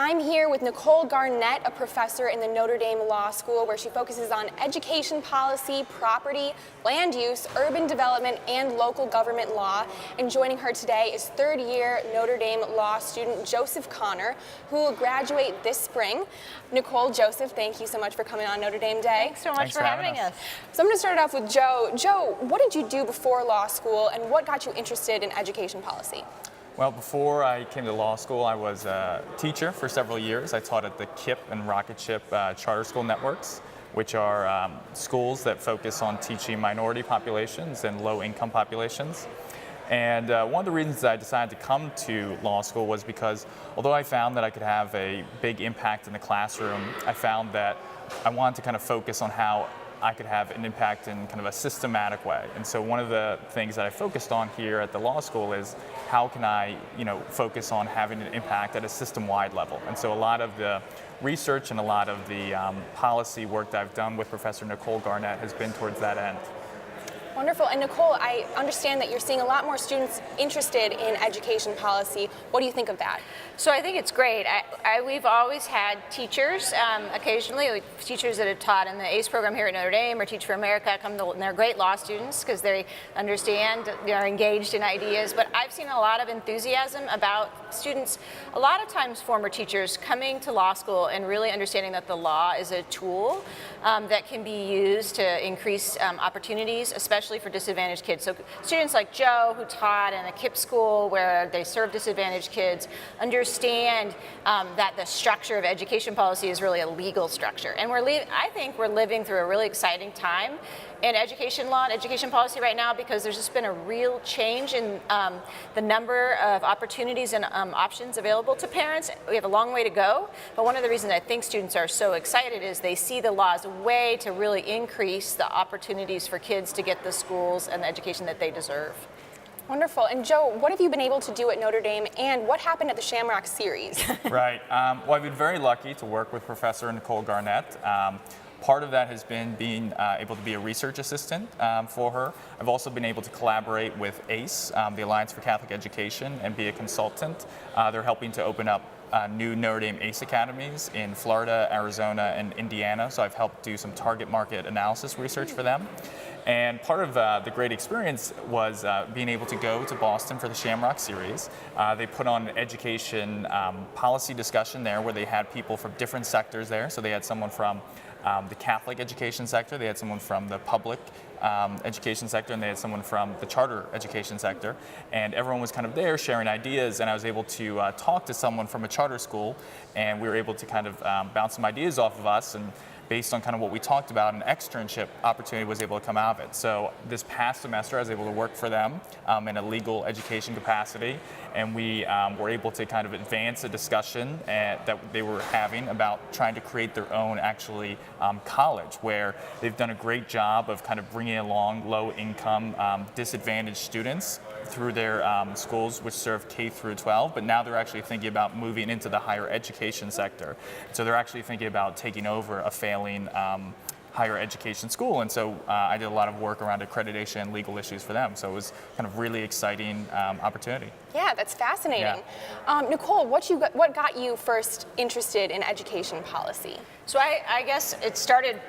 I'm here with Nicole Garnett, a professor in the Notre Dame Law School, where she focuses on education policy, property, land use, urban development, and local government law. And joining her today is third-year Notre Dame law student Joseph Connor, who will graduate this spring. Nicole, Joseph, thank you so much for coming on Notre Dame Day. Thanks so much for having us. So I'm going to start it off with Joe. Joe, what did you do before law school, and what got you interested in education policy? Well, before I came to law school, I was a teacher for several years. I taught at the KIPP and Rocket Ship charter school networks, which are schools that focus on teaching minority populations and low-income populations. And one of the reasons that I decided to come to law school was because although I found that I could have a big impact in the classroom, I found that I wanted to kind of focus on how I could have an impact in kind of a systematic way. And so one of the things that I focused on here at the law school is how can I, focus on having an impact at a system-wide level. And so a lot of the research and a lot of the policy work that I've done with Professor Nicole Garnett has been towards that end. Wonderful. And Nicole, I understand that you're seeing a lot more students interested in education policy. What do you think of that? So I think it's great. We've always had teachers, occasionally teachers that have taught in the ACE program here at Notre Dame or Teach for America and they're great law students because they understand, they're engaged in ideas. But I've seen a lot of enthusiasm about students, a lot of times former teachers coming to law school and really understanding that the law is a tool that can be used to increase opportunities, especially for disadvantaged kids. So students like Joe, who taught in a KIPP school where they serve disadvantaged kids, understand that the structure of education policy is really a legal structure. And I think we're living through a really exciting time in education law and education policy right now because there's just been a real change in the number of opportunities and options available to parents. We have a long way to go, but one of the reasons I think students are so excited is they see the law as a way to really increase the opportunities for kids to get the schools and the education that they deserve. Wonderful. And Joe, what have you been able to do at Notre Dame, and what happened at the Shamrock series? Right. Well, I've been very lucky to work with Professor Nicole Garnett. Part of that has been being able to be a research assistant for her. I've also been able to collaborate with ACE, the Alliance for Catholic Education, and be a consultant. They're helping to open up new Notre Dame ACE academies in Florida, Arizona, and Indiana. So I've helped do some target market analysis research for them. And part of the great experience was being able to go to Boston for the Shamrock series. They put on an education policy discussion there where they had people from different sectors there. So they had someone from the Catholic education sector, they had someone from the public education sector, and they had someone from the charter education sector. And everyone was kind of there sharing ideas, and I was able to talk to someone from a charter school, and we were able to kind of bounce some ideas off of us, and based on kind of what we talked about, an externship opportunity was able to come out of it. So this past semester, I was able to work for them in a legal education capacity, and we were able to kind of advance a discussion that they were having about trying to create their own actually college, where they've done a great job of kind of bringing along low-income, disadvantaged students through their schools, which serve K through 12, but now they're actually thinking about moving into the higher education sector. So they're actually thinking about taking over a failing higher education school, and so I did a lot of work around accreditation and legal issues for them. So it was kind of really exciting opportunity. Yeah, that's fascinating. Yeah. Nicole, what got you first interested in education policy? So I guess it started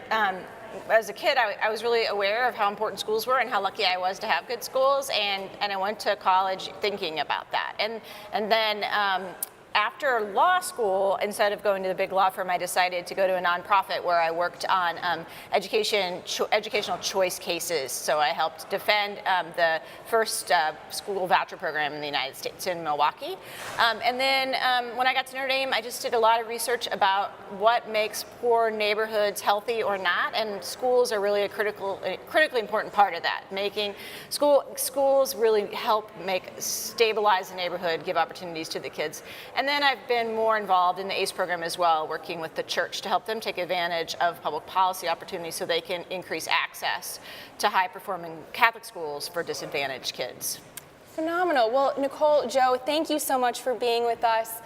as a kid. I was really aware of how important schools were and how lucky I was to have good schools, and I went to college thinking about that. And then after law school, instead of going to the big law firm, I decided to go to a nonprofit where I worked on educational choice cases. So I helped defend the first school voucher program in the United States in Milwaukee. And then when I got to Notre Dame, I just did a lot of research about what makes poor neighborhoods healthy or not, and schools are really a critically important part of that. Making schools really help stabilize the neighborhood, give opportunities to the kids. And then I've been more involved in the ACE program as well, working with the church to help them take advantage of public policy opportunities so they can increase access to high-performing Catholic schools for disadvantaged kids. Phenomenal. Well, Nicole, Joe, thank you so much for being with us.